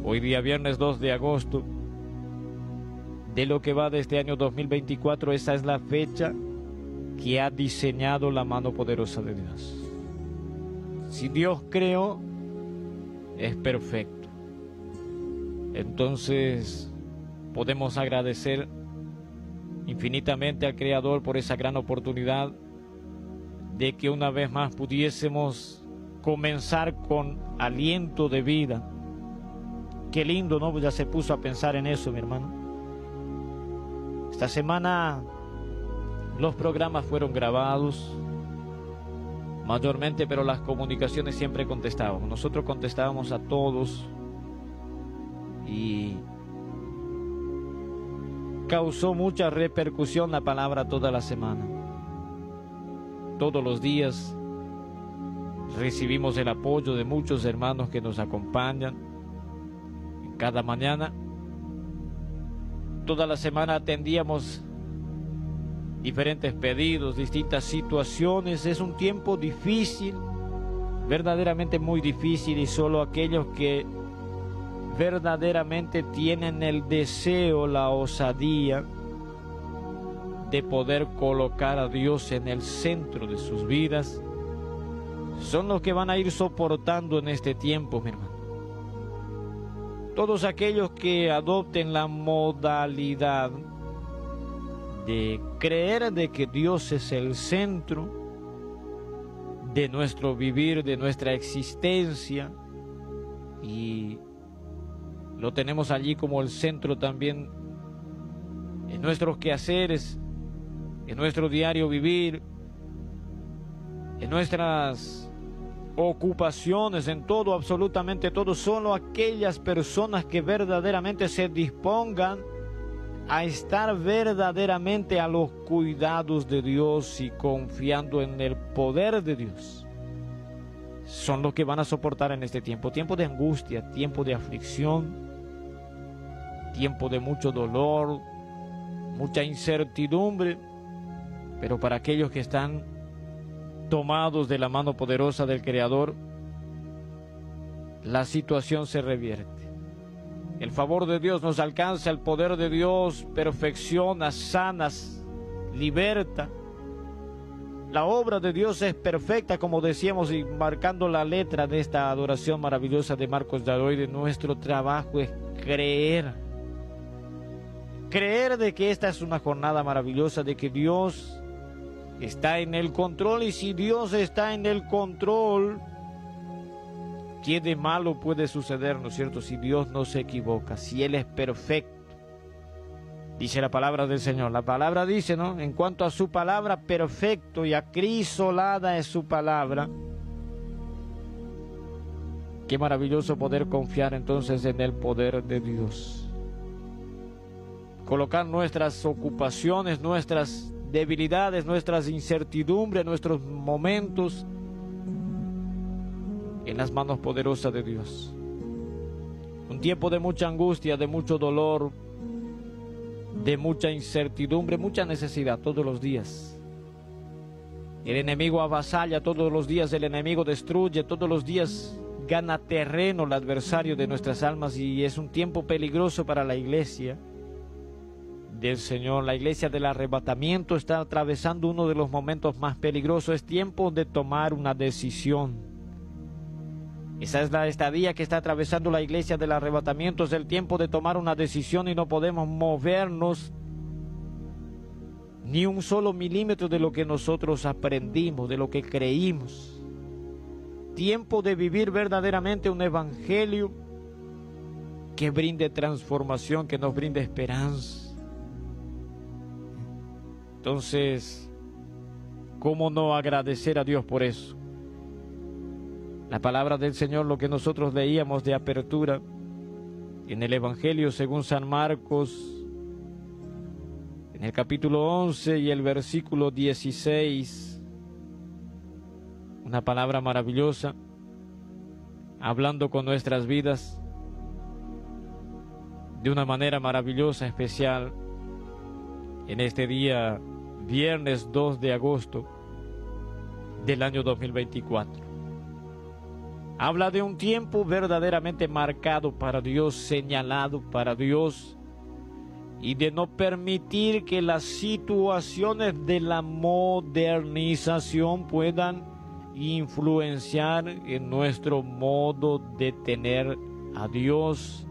Hoy día viernes 2 de agosto de lo que va de este año 2024, esa es la fecha que ha diseñado la mano poderosa de Dios. Si Dios creó, es perfecto. Entonces podemos agradecer infinitamente al Creador por esa gran oportunidad de que una vez más pudiésemos comenzar con aliento de vida. Qué lindo, ¿no? Ya se puso a pensar en eso, mi hermano. Esta semana los programas fueron grabados mayormente, pero las comunicaciones siempre contestábamos. Nosotros contestábamos a todos y causó mucha repercusión la palabra toda la semana. Todos los días recibimos el apoyo de muchos hermanos que nos acompañan cada mañana. Toda la semana atendíamos diferentes pedidos, distintas situaciones. Es un tiempo difícil, verdaderamente muy difícil, y solo aquellos que verdaderamente tienen el deseo, la osadía de poder colocar a Dios en el centro de sus vidas, son los que van a ir soportando en este tiempo, mi hermano. Todos aquellos que adopten la modalidad de creer de que Dios es el centro de nuestro vivir, de nuestra existencia, y lo tenemos allí como el centro también en nuestros quehaceres, en nuestro diario vivir, en nuestras ocupaciones, en todo, absolutamente todo. Solo aquellas personas que verdaderamente se dispongan a estar verdaderamente a los cuidados de Dios y confiando en el poder de Dios, son los que van a soportar en este tiempo. Tiempo de angustia, tiempo de aflicción, tiempo de mucho dolor, mucha incertidumbre, pero para aquellos que están tomados de la mano poderosa del Creador, la situación se revierte. El favor de Dios nos alcanza, el poder de Dios perfecciona, sana, liberta. La obra de Dios es perfecta, como decíamos, y marcando la letra de esta adoración maravillosa de Marcos Daroide. Nuestro trabajo es creer de que esta es una jornada maravillosa, de que Dios está en el control, y si Dios está en el control, ¿qué de malo puede suceder, no es cierto? Si Dios no se equivoca, si Él es perfecto. Dice la palabra del Señor, la palabra dice, ¿no? En cuanto a su palabra, perfecto y acrisolada es su palabra. Qué maravilloso poder confiar entonces en el poder de Dios. Colocar nuestras ocupaciones, nuestras debilidades, nuestras incertidumbres, nuestros momentos en las manos poderosas de Dios. Un tiempo de mucha angustia, de mucho dolor, de mucha incertidumbre, mucha necesidad todos los días. El enemigo avasalla todos los días, el enemigo destruye todos los días, gana terreno el adversario de nuestras almas, y es un tiempo peligroso para la iglesia del Señor. La iglesia del arrebatamiento está atravesando uno de los momentos más peligrosos. Es tiempo de tomar una decisión. Esa es la estadía que está atravesando la iglesia del arrebatamiento. Es el tiempo de tomar una decisión, y no podemos movernos ni un solo milímetro de lo que nosotros aprendimos, de lo que creímos. Tiempo de vivir verdaderamente un evangelio que brinde transformación, que nos brinde esperanza. Entonces, ¿cómo no agradecer a Dios por eso? La palabra del Señor, lo que nosotros leíamos de apertura en el Evangelio según San Marcos, en el capítulo 11 y el versículo 16, una palabra maravillosa, hablando con nuestras vidas de una manera maravillosa, especial, en este día, viernes 2 de agosto del año 2024. Habla de un tiempo verdaderamente marcado para Dios, señalado para Dios, y de no permitir que las situaciones de la modernización puedan influenciar en nuestro modo de tener a Dios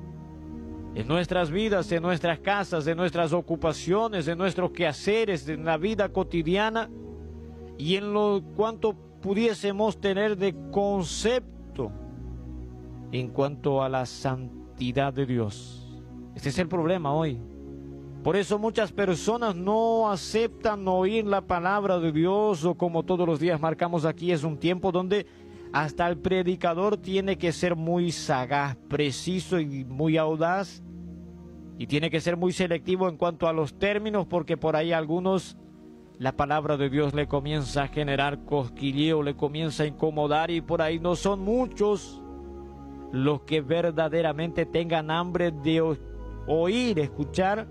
en nuestras vidas, en nuestras casas, en nuestras ocupaciones, en nuestros quehaceres, en la vida cotidiana y en lo cuanto pudiésemos tener de concepto en cuanto a la santidad de Dios. Este es el problema hoy. Por eso muchas personas no aceptan oír la palabra de Dios, o como todos los días marcamos aquí, es un tiempo donde hasta el predicador tiene que ser muy sagaz, preciso y muy audaz, y tiene que ser muy selectivo en cuanto a los términos, porque por ahí algunos la palabra de Dios le comienza a generar cosquilleo, le comienza a incomodar, y por ahí no son muchos los que verdaderamente tengan hambre de oír, escuchar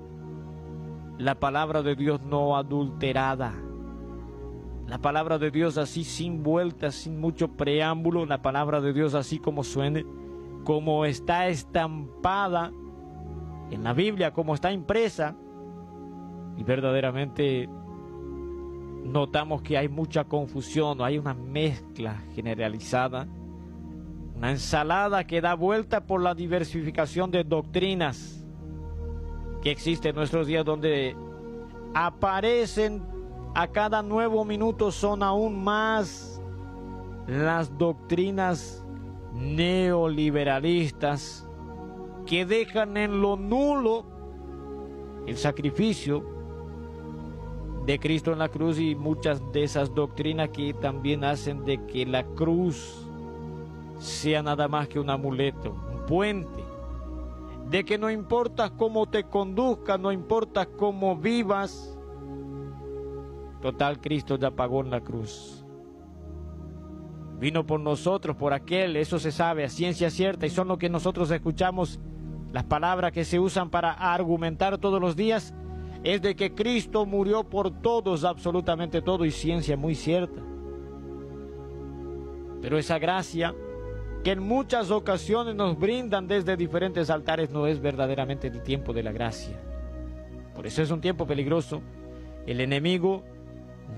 la palabra de Dios no adulterada. La palabra de Dios así sin vueltas, sin mucho preámbulo, la palabra de Dios así como suene, como está estampada en la Biblia, como está impresa, y verdaderamente notamos que hay mucha confusión, hay una mezcla generalizada, una ensalada que da vuelta por la diversificación de doctrinas que existe en nuestros días, donde aparecen a cada nuevo minuto, son aún más las doctrinas neoliberalistas que dejan en lo nulo el sacrificio de Cristo en la cruz, y muchas de esas doctrinas que también hacen de que la cruz sea nada más que un amuleto, un puente, de que no importa cómo te conduzcas, no importa cómo vivas, total, Cristo ya pagó en la cruz. Vino por nosotros, por aquel, eso se sabe a ciencia cierta, y son lo que nosotros escuchamos, las palabras que se usan para argumentar todos los días, es de que Cristo murió por todos, absolutamente todo, y ciencia muy cierta. Pero esa gracia que en muchas ocasiones nos brindan desde diferentes altares no es verdaderamente el tiempo de la gracia. Por eso es un tiempo peligroso. El enemigo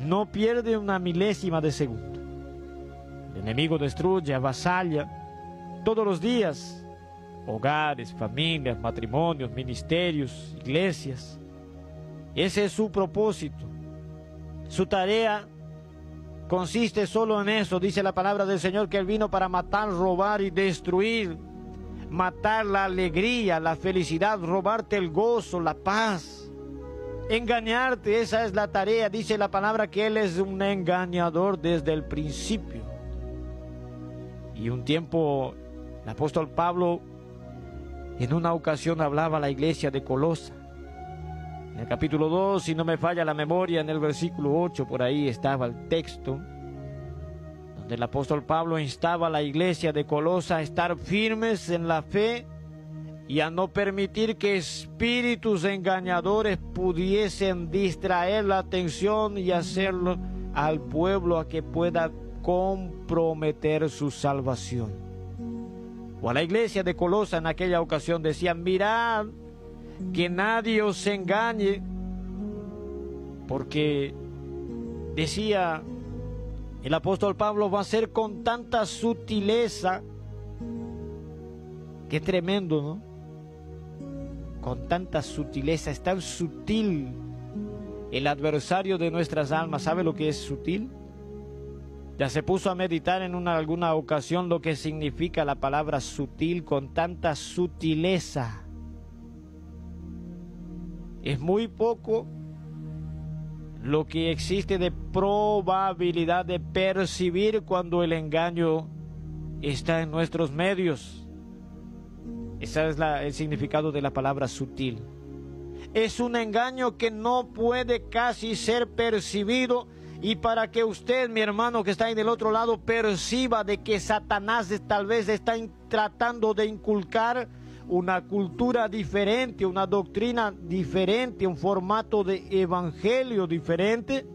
no pierde una milésima de segundo. El enemigo destruye, avasalla todos los días hogares, familias, matrimonios, ministerios, iglesias. Ese es su propósito. Su tarea consiste solo en eso. Dice la palabra del Señor que Él vino para matar, robar y destruir. Matar la alegría, la felicidad, robarte el gozo, la paz. Engañarte, esa es la tarea. Dice la palabra que Él es un engañador desde el principio. Y un tiempo el apóstol Pablo en una ocasión hablaba a la iglesia de Colosa. En el capítulo 2, si no me falla la memoria, en el versículo 8, por ahí estaba el texto, donde el apóstol Pablo instaba a la iglesia de Colosa a estar firmes en la fe y a no permitir que espíritus engañadores pudiesen distraer la atención y hacerlo al pueblo a que pueda comprometer su salvación. O a la iglesia de Colosa en aquella ocasión decían: mirad que nadie os engañe, porque decía el apóstol Pablo, va a ser con tanta sutileza, qué tremendo, ¿no? Con tanta sutileza, es tan sutil el adversario de nuestras almas. ¿Sabe lo que es sutil? Ya se puso a meditar en alguna ocasión lo que significa la palabra sutil, con tanta sutileza. Es muy poco lo que existe de probabilidad de percibir cuando el engaño está en nuestros medios. Ese es el significado de la palabra sutil. Es un engaño que no puede casi ser percibido, y para que usted, mi hermano que está ahí del otro lado, perciba de que Satanás tal vez está tratando de inculcar una cultura diferente, una doctrina diferente, un formato de evangelio diferente,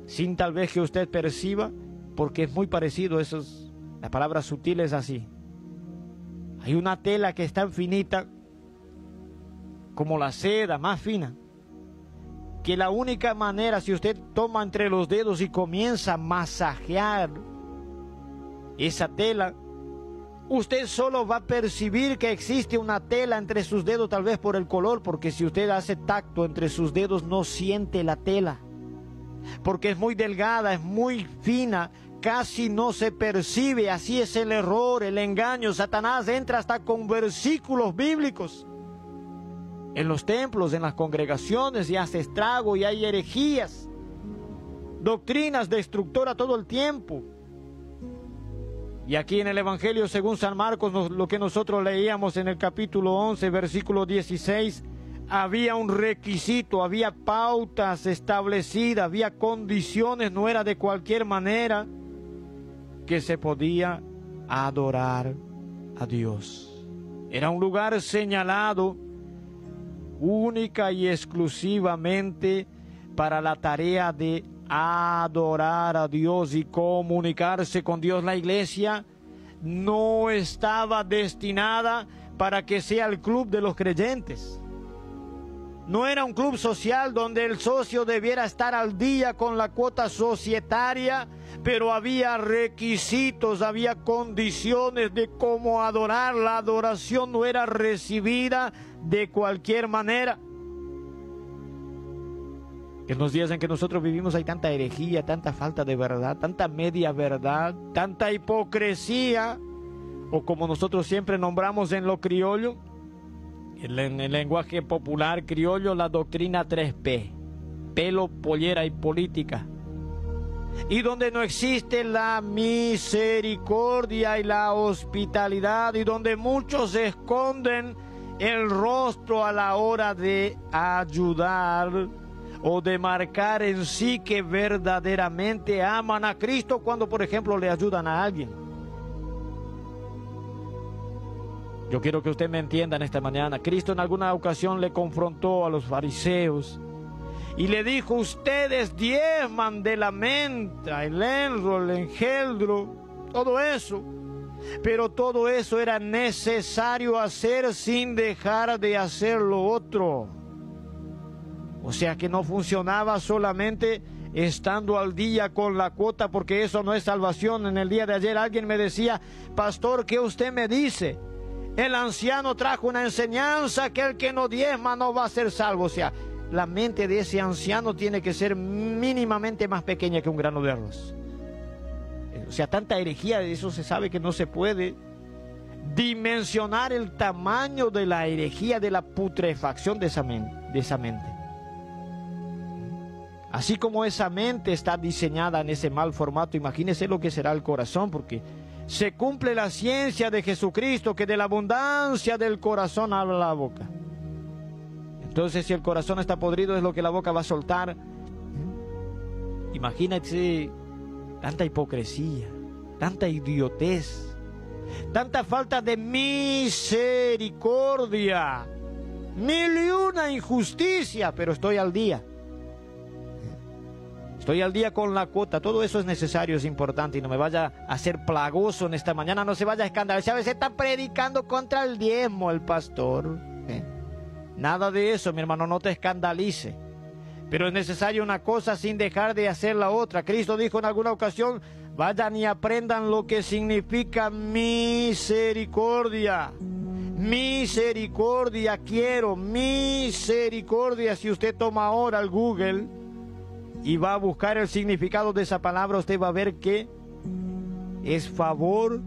sin tal vez que usted perciba, porque es muy parecido esos La palabra sutil es así. Hay una tela que es tan finita como la seda, más fina, que la única manera, si usted toma entre los dedos y comienza a masajear esa tela, usted solo va a percibir que existe una tela entre sus dedos, tal vez por el color, porque si usted hace tacto entre sus dedos no siente la tela, porque es muy delgada, es muy fina, casi no se percibe. Así es el error, el engaño. Satanás entra hasta con versículos bíblicos en los templos, en las congregaciones, y hace estrago, y hay herejías, doctrinas destructoras todo el tiempo. Y aquí en el Evangelio según San Marcos, lo que nosotros leíamos en el capítulo 11, versículo 16, había un requisito, había pautas establecidas, había condiciones, no era de cualquier manera que se podía adorar a Dios. Era un lugar señalado única y exclusivamente para la tarea de adorar a Dios y comunicarse con Dios. La iglesia no estaba destinada para que sea el club de los creyentes. No era un club social donde el socio debiera estar al día con la cuota societaria, pero había requisitos, había condiciones de cómo adorar. La adoración no era recibida de cualquier manera. En los días en que nosotros vivimos hay tanta herejía, tanta falta de verdad, tanta media verdad, tanta hipocresía, o como nosotros siempre nombramos en lo criollo, en el lenguaje popular criollo, la doctrina 3P, pelo, pollera y política. Y donde no existe la misericordia y la hospitalidad, y donde muchos esconden el rostro a la hora de ayudar o de marcar en sí que verdaderamente aman a Cristo cuando, por ejemplo, le ayudan a alguien. Yo quiero que usted me entienda en esta mañana. Cristo en alguna ocasión le confrontó a los fariseos y le dijo: ustedes diezman de la menta, el enro, el engendro, todo eso, pero todo eso era necesario hacer sin dejar de hacer lo otro. O sea que no funcionaba solamente estando al día con la cuota, porque eso no es salvación. En el día de ayer alguien me decía: pastor, ¿qué usted me dice? El anciano trajo una enseñanza que el que no diezma no va a ser salvo. O sea, la mente de ese anciano tiene que ser mínimamente más pequeña que un grano de arroz. O sea, tanta herejía, de eso se sabe que no se puede dimensionar el tamaño de la herejía, de la putrefacción de esa mente. Así como esa mente está diseñada en ese mal formato, imagínese lo que será el corazón, porque se cumple la ciencia de Jesucristo, que de la abundancia del corazón habla la boca. Entonces, si el corazón está podrido, es lo que la boca va a soltar. Imagínate tanta hipocresía, tanta idiotez, tanta falta de misericordia, mil y una injusticia, pero estoy al día. Estoy al día con la cuota. Todo eso es necesario, es importante, y no me vaya a hacer plagoso en esta mañana, no se vaya a escandalizar. A veces está predicando contra el diezmo el pastor. Nada de eso, mi hermano, no te escandalice. Pero es necesario una cosa sin dejar de hacer la otra. Cristo dijo en alguna ocasión: vayan y aprendan lo que significa misericordia. Misericordia quiero, misericordia. Si usted toma ahora el Google y va a buscar el significado de esa palabra, usted va a ver que es favor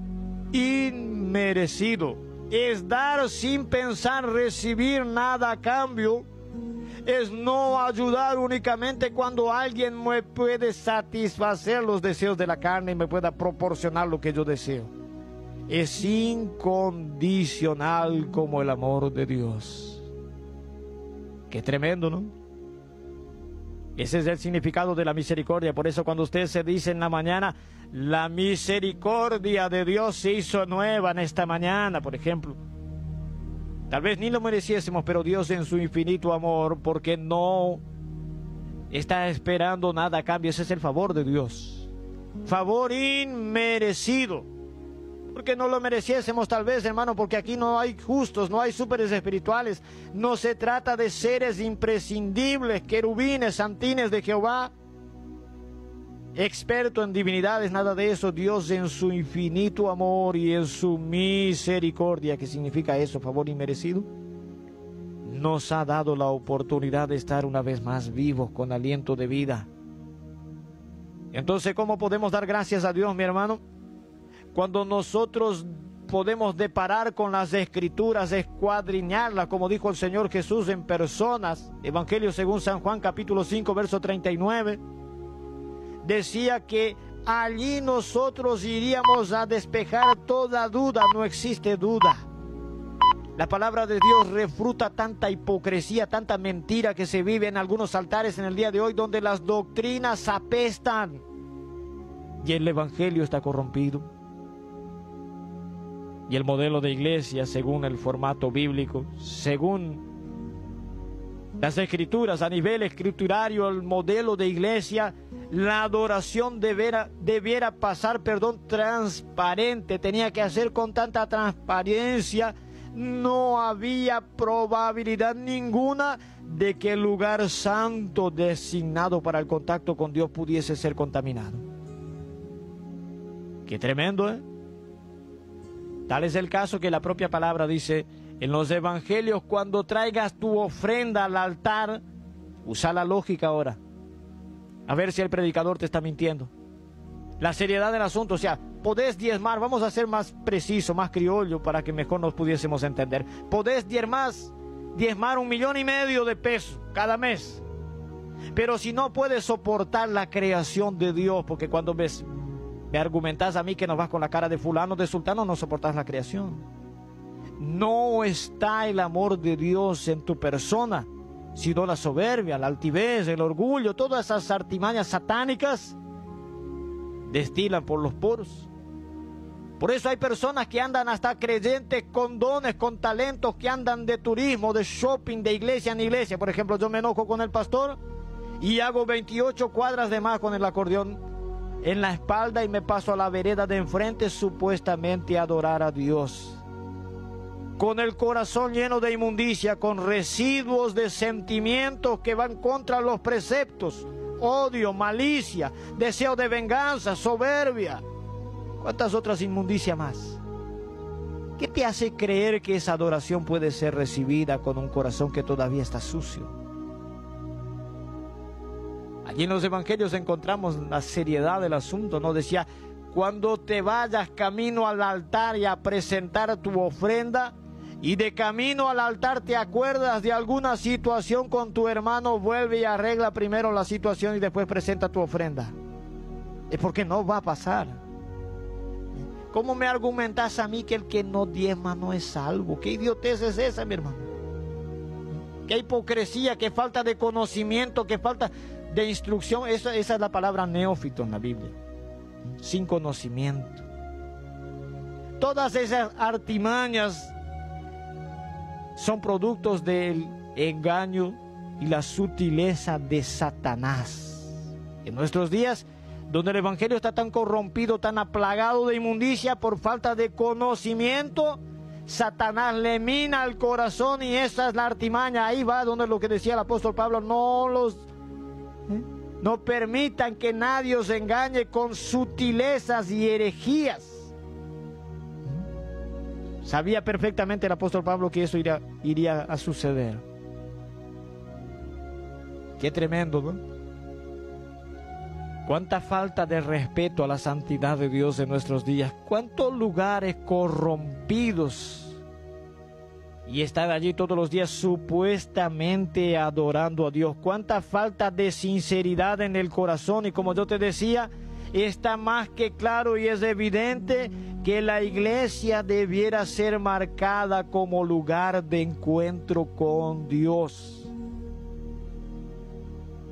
inmerecido. Es dar sin pensar recibir nada a cambio. Es no ayudar únicamente cuando alguien me puede satisfacer los deseos de la carne y me pueda proporcionar lo que yo deseo. Es incondicional como el amor de Dios. Qué tremendo, ¿no? Ese es el significado de la misericordia. Por eso cuando usted se dice en la mañana: la misericordia de Dios se hizo nueva en esta mañana, por ejemplo, tal vez ni lo mereciésemos, pero Dios en su infinito amor, porque no está esperando nada a cambio. Ese es el favor de Dios, favor inmerecido. porque no lo mereciésemos tal vez, hermano, porque aquí no hay justos, no hay súperes espirituales. No se trata de seres imprescindibles, querubines, santines de Jehová, experto en divinidades, nada de eso. Dios en su infinito amor y en su misericordia, ¿qué significa eso? Favor inmerecido. Nos ha dado la oportunidad de estar una vez más vivos con aliento de vida. Entonces, ¿cómo podemos dar gracias a Dios, mi hermano? Cuando nosotros podemos deparar con las Escrituras, escuadriñarlas, como dijo el Señor Jesús en personas. Evangelio según San Juan, capítulo 5, verso 39. Decía que allí nosotros iríamos a despejar toda duda. No existe duda. La palabra de Dios refuta tanta hipocresía, tanta mentira que se vive en algunos altares en el día de hoy, donde las doctrinas apestan y el evangelio está corrompido. Y el modelo de iglesia, según el formato bíblico, según las escrituras, a nivel escriturario, el modelo de iglesia, la adoración debiera pasar, transparente, tenía que hacer con tanta transparencia. No había probabilidad ninguna de que el lugar santo designado para el contacto con Dios pudiese ser contaminado. Qué tremendo, ¿eh? Tal es el caso que la propia palabra dice en los evangelios: cuando traigas tu ofrenda al altar, usa la lógica ahora, a ver si el predicador te está mintiendo. La seriedad del asunto, o sea, podés diezmar, vamos a ser más preciso, más criollo, para que mejor nos pudiésemos entender. Podés diezmar 1,5 millones de pesos cada mes, pero si no puedes soportar la creación de Dios, porque cuando me argumentás a mí que nos vas con la cara de fulano, de sultano, no soportás la creación. No está el amor de Dios en tu persona, sino la soberbia, la altivez, el orgullo, todas esas artimañas satánicas destilan por los poros. Por eso hay personas que andan hasta creyentes con dones, con talentos, que andan de turismo, de shopping, de iglesia en iglesia. Por ejemplo, yo me enojo con el pastor y hago 28 cuadras de más con el acordeón en la espalda y me paso a la vereda de enfrente supuestamente a adorar a Dios. Con el corazón lleno de inmundicia, con residuos de sentimientos que van contra los preceptos, odio, malicia, deseo de venganza, soberbia. ¿Cuántas otras inmundicias más? ¿Qué te hace creer que esa adoración puede ser recibida con un corazón que todavía está sucio? Allí en los evangelios encontramos la seriedad del asunto, ¿no? Decía: cuando te vayas camino al altar y a presentar tu ofrenda, y de camino al altar te acuerdas de alguna situación con tu hermano, vuelve y arregla primero la situación y después presenta tu ofrenda. Es porque no va a pasar. ¿Cómo me argumentas a mí que el que no diezma no es salvo? ¿Qué idiotez es esa, mi hermano? ¿Qué hipocresía, qué falta de conocimiento, qué falta de instrucción? Esa es la palabra neófito en la Biblia. Sin conocimiento. Todas esas artimañas son productos del engaño y la sutileza de Satanás. En nuestros días, donde el evangelio está tan corrompido, tan aplagado de inmundicia por falta de conocimiento, Satanás le mina el corazón y esa es la artimaña. Ahí va donde lo que decía el apóstol Pablo: no permitan que nadie os engañe con sutilezas y herejías. Sabía perfectamente el apóstol Pablo que eso iría a suceder. Qué tremendo, ¿no? Cuánta falta de respeto a la santidad de Dios en nuestros días. Cuántos lugares corrompidos. Y estar allí todos los días supuestamente adorando a Dios. Cuánta falta de sinceridad en el corazón. Y como yo te decía, está más que claro y es evidente que la iglesia debiera ser marcada como lugar de encuentro con Dios.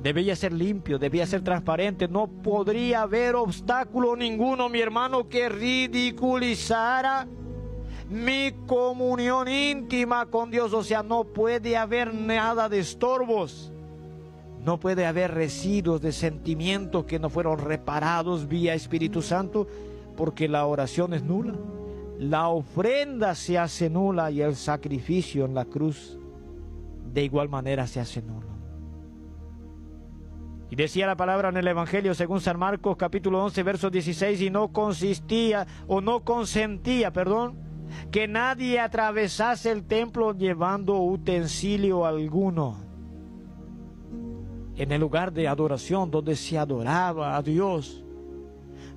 Debía ser limpio, debía ser transparente. No podría haber obstáculo ninguno, mi hermano, que ridiculizara mi comunión íntima con Dios. O sea, no puede haber nada de estorbos. No puede haber residuos de sentimientos que no fueron reparados vía Espíritu Santo, porque la oración es nula. la ofrenda se hace nula y el sacrificio en la cruz de igual manera se hace nulo. Y decía la palabra en el Evangelio según San Marcos capítulo 11 verso 16, y no consentía, que nadie atravesase el templo llevando utensilio alguno. En el lugar de adoración donde se adoraba a Dios,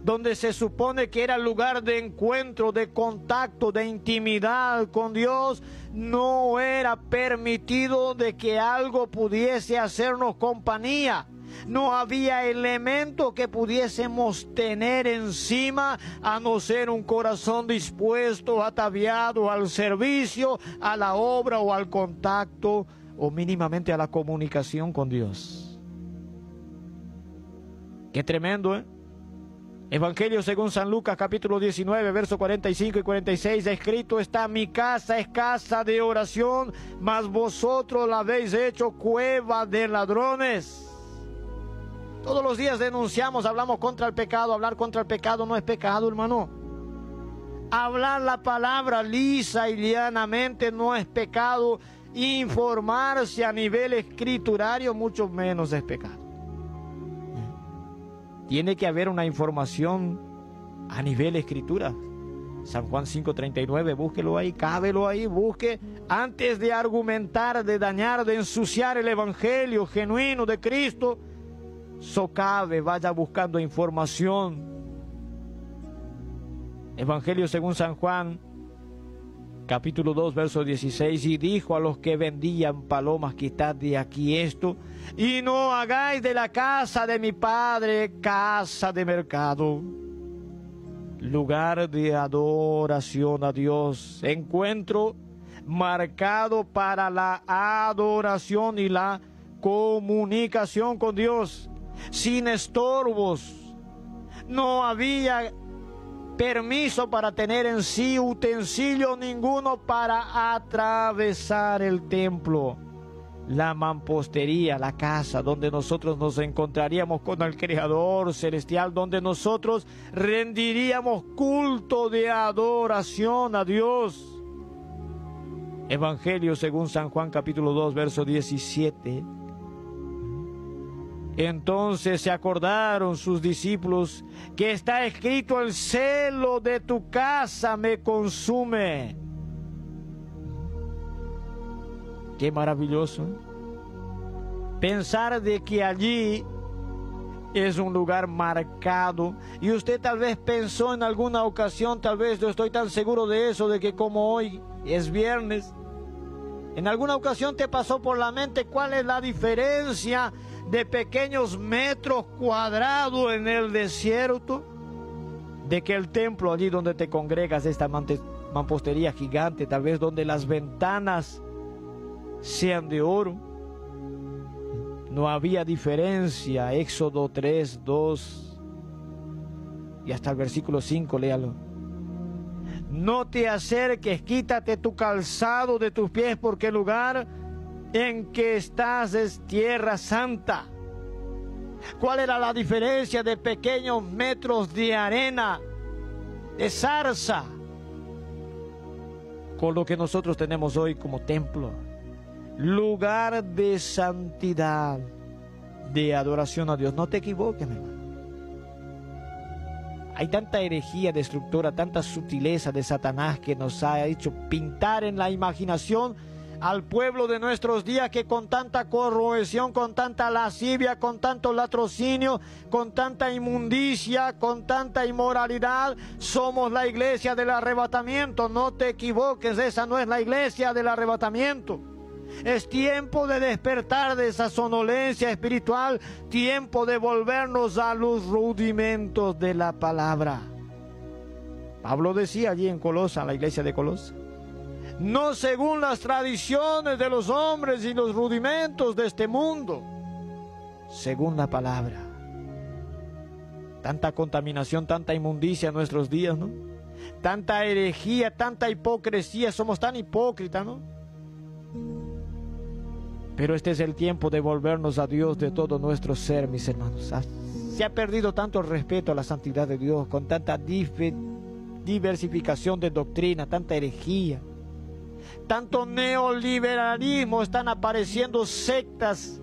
donde se supone que era el lugar de encuentro, de contacto, de intimidad con Dios, no era permitido de que algo pudiese hacernos compañía. No había elemento que pudiésemos tener encima, a no ser un corazón dispuesto, ataviado al servicio, a la obra o al contacto, o mínimamente a la comunicación con Dios. Qué tremendo, ¿eh? Evangelio según San Lucas capítulo 19 versos 45 y 46, escrito está: mi casa es casa de oración, mas vosotros la habéis hecho cueva de ladrones. Todos los días denunciamos, hablamos contra el pecado. Hablar contra el pecado no es pecado, hermano. Hablar la palabra lisa y llanamente no es pecado. Informarse a nivel escriturario mucho menos es pecado. Tiene que haber una información a nivel escritura. San Juan 5:39, búsquelo ahí, cábelo ahí, busque. Antes de argumentar, de dañar, de ensuciar el evangelio genuino de Cristo, socave, vaya buscando información. Evangelio según San Juan, capítulo 2, verso 16, y dijo a los que vendían palomas: quitad de aquí esto, y no hagáis de la casa de mi Padre casa de mercado, lugar de adoración a Dios, encuentro marcado para la adoración y la comunicación con Dios, sin estorbos. No había permiso para tener en sí utensilio ninguno para atravesar el templo, la mampostería, la casa donde nosotros nos encontraríamos con el Creador celestial, donde nosotros rendiríamos culto de adoración a Dios. Evangelio según San Juan capítulo 2 verso 17. Entonces se acordaron sus discípulos que está escrito: el celo de tu casa me consume. Qué maravilloso pensar de que allí es un lugar marcado. Y usted tal vez pensó en alguna ocasión, tal vez no estoy tan seguro de eso, de que como hoy es viernes, en alguna ocasión te pasó por la mente cuál es la diferencia de pequeños metros cuadrados en el desierto, de que el templo allí donde te congregas, esta mampostería gigante, tal vez donde las ventanas sean de oro. No había diferencia. Éxodo 3, 2 y hasta el versículo 5, léalo. No te acerques, quítate tu calzado de tus pies, porque el lugar en que estás es tierra santa. ¿Cuál era la diferencia de pequeños metros de arena, de zarza, con lo que nosotros tenemos hoy como templo? Lugar de santidad, de adoración a Dios. No te equivoques, mi hermano. Hay tanta herejía destructora, tanta sutileza de Satanás que nos ha hecho pintar en la imaginación al pueblo de nuestros días, que con tanta corrupción, con tanta lascivia, con tanto latrocinio, con tanta inmundicia, con tanta inmoralidad, somos la iglesia del arrebatamiento. No te equivoques, esa no es la iglesia del arrebatamiento. Es tiempo de despertar de esa somnolencia espiritual, tiempo de volvernos a los rudimentos de la palabra. Pablo decía allí en Colosa, la iglesia de Colosa: no según las tradiciones de los hombres y los rudimentos de este mundo, según la palabra. Tanta contaminación, tanta inmundicia en nuestros días, ¿no? Tanta herejía, tanta hipocresía, somos tan hipócritas, ¿no? Pero este es el tiempo de volvernos a Dios de todo nuestro ser, mis hermanos. Se ha perdido tanto el respeto a la santidad de Dios, con tanta diversificación de doctrina, tanta herejía, tanto neoliberalismo, están apareciendo sectas.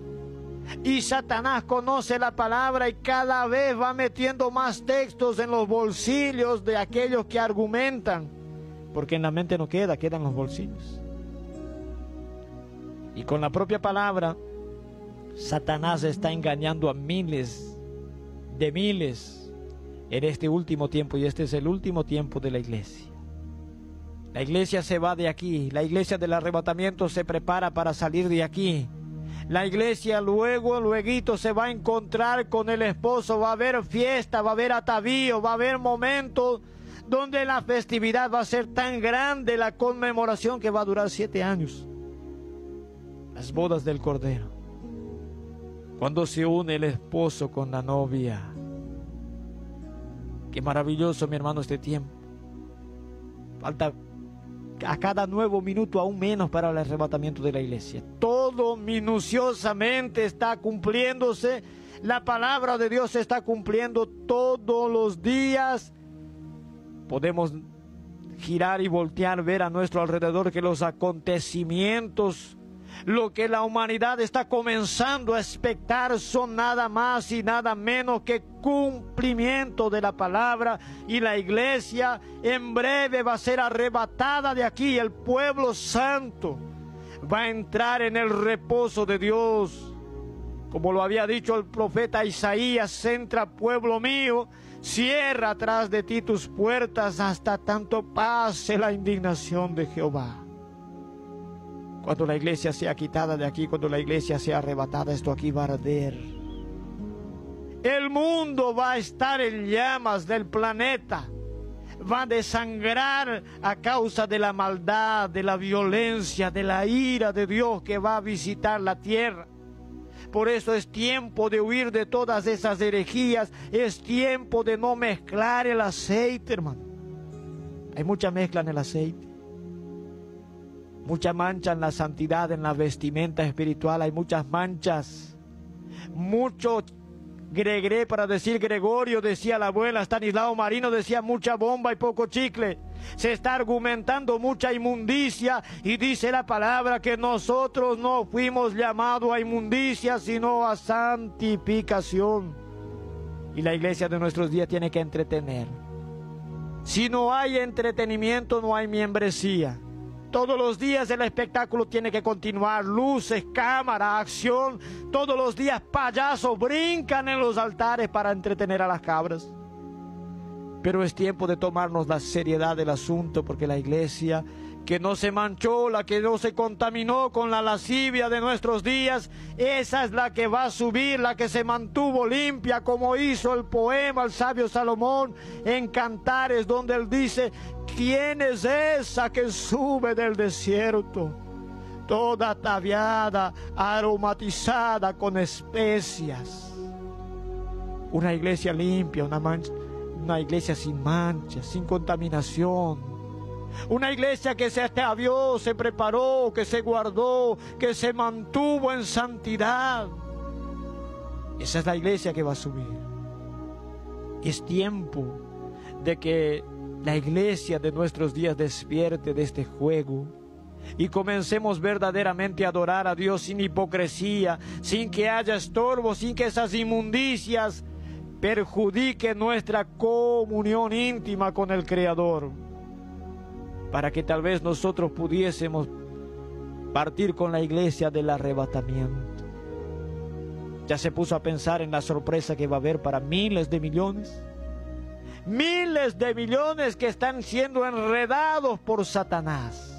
Y Satanás conoce la palabra y cada vez va metiendo más textos en los bolsillos de aquellos que argumentan, porque en la mente no queda, quedan los bolsillos. Y con la propia palabra, Satanás está engañando a miles de miles en este último tiempo, y este es el último tiempo de la iglesia. La iglesia se va de aquí, la iglesia del arrebatamiento se prepara para salir de aquí. La iglesia luego se va a encontrar con el esposo, va a haber fiesta, va a haber atavío, va a haber momentos donde la festividad va a ser tan grande, la conmemoración que va a durar 7 años. Las bodas del Cordero. Cuando se une el esposo con la novia. Qué maravilloso, mi hermano, este tiempo. Falta a cada nuevo minuto aún menos para el arrebatamiento de la iglesia. Todo minuciosamente está cumpliéndose. La palabra de Dios se está cumpliendo todos los días. Podemos girar y voltear, ver a nuestro alrededor que los acontecimientos, lo que la humanidad está comenzando a expectar, son nada más y nada menos que cumplimiento de la palabra. Y la iglesia en breve va a ser arrebatada de aquí. El pueblo santo va a entrar en el reposo de Dios. Como lo había dicho el profeta Isaías: entra, pueblo mío, cierra atrás de ti tus puertas hasta tanto pase la indignación de Jehová. Cuando la iglesia sea quitada de aquí, cuando la iglesia sea arrebatada, esto aquí va a arder. El mundo va a estar en llamas del planeta. Va a desangrar a causa de la maldad, de la violencia, de la ira de Dios que va a visitar la tierra. Por eso es tiempo de huir de todas esas herejías. Es tiempo de no mezclar el aceite, hermano. Hay mucha mezcla en el aceite. Mucha mancha en la santidad, en la vestimenta espiritual. Hay muchas manchas. Mucho gregre para decir Gregorio, decía la abuela. Stanislao Marino decía mucha bomba y poco chicle. Se está argumentando mucha inmundicia, y dice la palabra que nosotros no fuimos llamados a inmundicia, sino a santificación. Y la iglesia de nuestros días tiene que entretener. Si no hay entretenimiento, no hay membresía. Todos los días el espectáculo tiene que continuar. Luces, cámara, acción. Todos los días payasos brincan en los altares para entretener a las cabras. Pero es tiempo de tomarnos la seriedad del asunto, porque la iglesia que no se manchó, la que no se contaminó con la lascivia de nuestros días, esa es la que va a subir, la que se mantuvo limpia, como hizo el poema el sabio Salomón en Cantares, donde él dice: ¿quién es esa que sube del desierto? Toda ataviada, aromatizada con especias. Una iglesia limpia, una iglesia sin manchas, sin contaminación. Una iglesia que se atavió, se preparó, que se guardó, que se mantuvo en santidad. Esa es la iglesia que va a subir. Es tiempo de que la iglesia de nuestros días despierte de este juego y comencemos verdaderamente a adorar a Dios sin hipocresía, sin que haya estorbo, sin que esas inmundicias perjudiquen nuestra comunión íntima con el Creador, para que tal vez nosotros pudiésemos partir con la iglesia del arrebatamiento. ¿Ya se puso a pensar en la sorpresa que va a haber para miles de millones? Miles de millones que están siendo enredados por Satanás,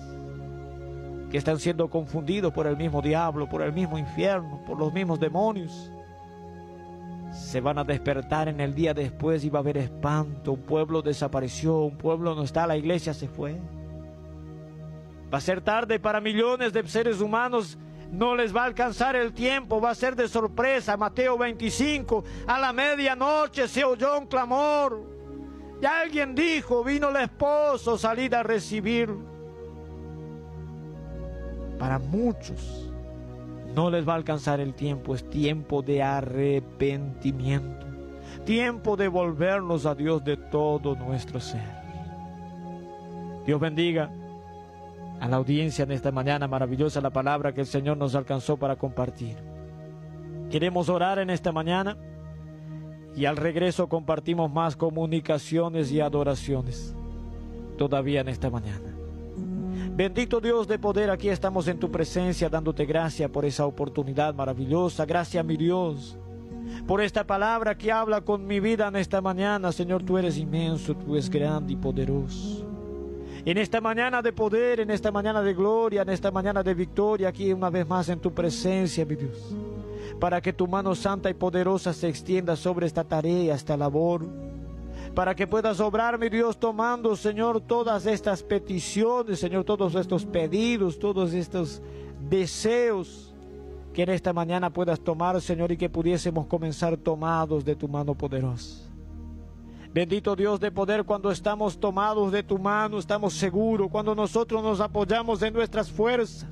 que están siendo confundidos por el mismo diablo, por el mismo infierno, por los mismos demonios. Se van a despertar en el día después y va a haber espanto. Un pueblo desapareció, un pueblo no está, la iglesia se fue. Va a ser tarde para millones de seres humanos. No les va a alcanzar el tiempo, va a ser de sorpresa. Mateo 25, a la medianoche se oyó un clamor. Y alguien dijo: vino el esposo, salid a recibir. Para muchos no les va a alcanzar el tiempo. Es tiempo de arrepentimiento, tiempo de volvernos a Dios de todo nuestro ser. Dios bendiga a la audiencia en esta mañana maravillosa, la palabra que el Señor nos alcanzó para compartir. Queremos orar en esta mañana y al regreso compartimos más comunicaciones y adoraciones todavía en esta mañana. Bendito Dios de poder, aquí estamos en tu presencia dándote gracias por esa oportunidad maravillosa. Gracias, mi Dios, por esta palabra que habla con mi vida en esta mañana. Señor, tú eres inmenso, tú eres grande y poderoso. En esta mañana de poder, en esta mañana de gloria, en esta mañana de victoria, aquí una vez más en tu presencia, mi Dios, para que tu mano santa y poderosa se extienda sobre esta tarea, esta labor, para que puedas obrar, mi Dios, tomando, Señor, todas estas peticiones, Señor, todos estos pedidos, todos estos deseos, que en esta mañana puedas tomar, Señor, y que pudiésemos comenzar tomados de tu mano poderosa. Bendito Dios de poder, cuando estamos tomados de tu mano, estamos seguros. Cuando nosotros nos apoyamos en nuestras fuerzas,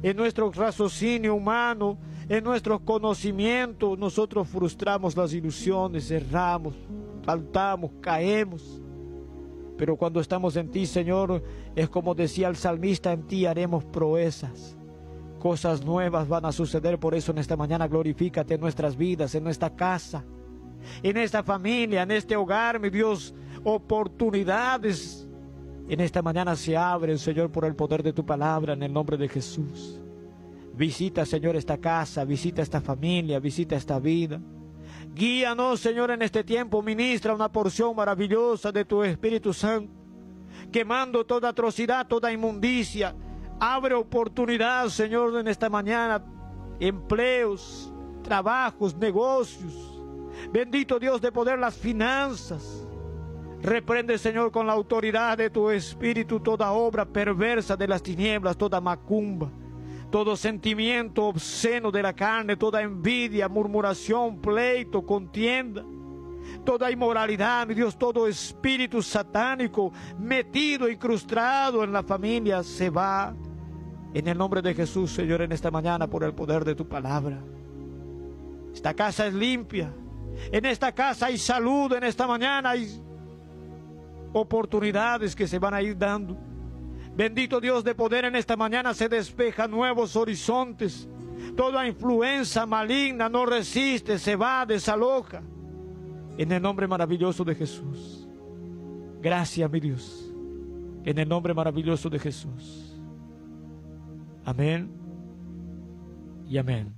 en nuestro raciocinio humano, en nuestros conocimientos, nosotros frustramos las ilusiones, erramos, faltamos, caemos. Pero cuando estamos en ti, Señor, es como decía el salmista: en ti haremos proezas. Cosas nuevas van a suceder. Por eso en esta mañana glorifícate en nuestras vidas, en nuestra casa, en esta familia, en este hogar, mi Dios. Oportunidades en esta mañana se abren, Señor, por el poder de tu palabra, en el nombre de Jesús. Visita, Señor, esta casa, visita esta familia, visita esta vida. Guíanos, Señor, en este tiempo. Ministra una porción maravillosa de tu Espíritu Santo, quemando toda atrocidad, toda inmundicia. Abre oportunidad, Señor, en esta mañana, empleos, trabajos, negocios. Bendito Dios de poder, las finanzas. Reprende, Señor, con la autoridad de tu Espíritu toda obra perversa de las tinieblas, toda macumba, todo sentimiento obsceno de la carne, toda envidia, murmuración, pleito, contienda, toda inmoralidad, mi Dios, todo espíritu satánico metido, incrustado en la familia, se va en el nombre de Jesús, Señor, en esta mañana, por el poder de tu palabra. Esta casa es limpia, en esta casa hay salud, en esta mañana hay oportunidades que se van a ir dando. Bendito Dios de poder, en esta mañana se despejan nuevos horizontes. Toda influencia maligna no resiste, se va, desaloja, en el nombre maravilloso de Jesús. Gracias, mi Dios, en el nombre maravilloso de Jesús. Amén y amén.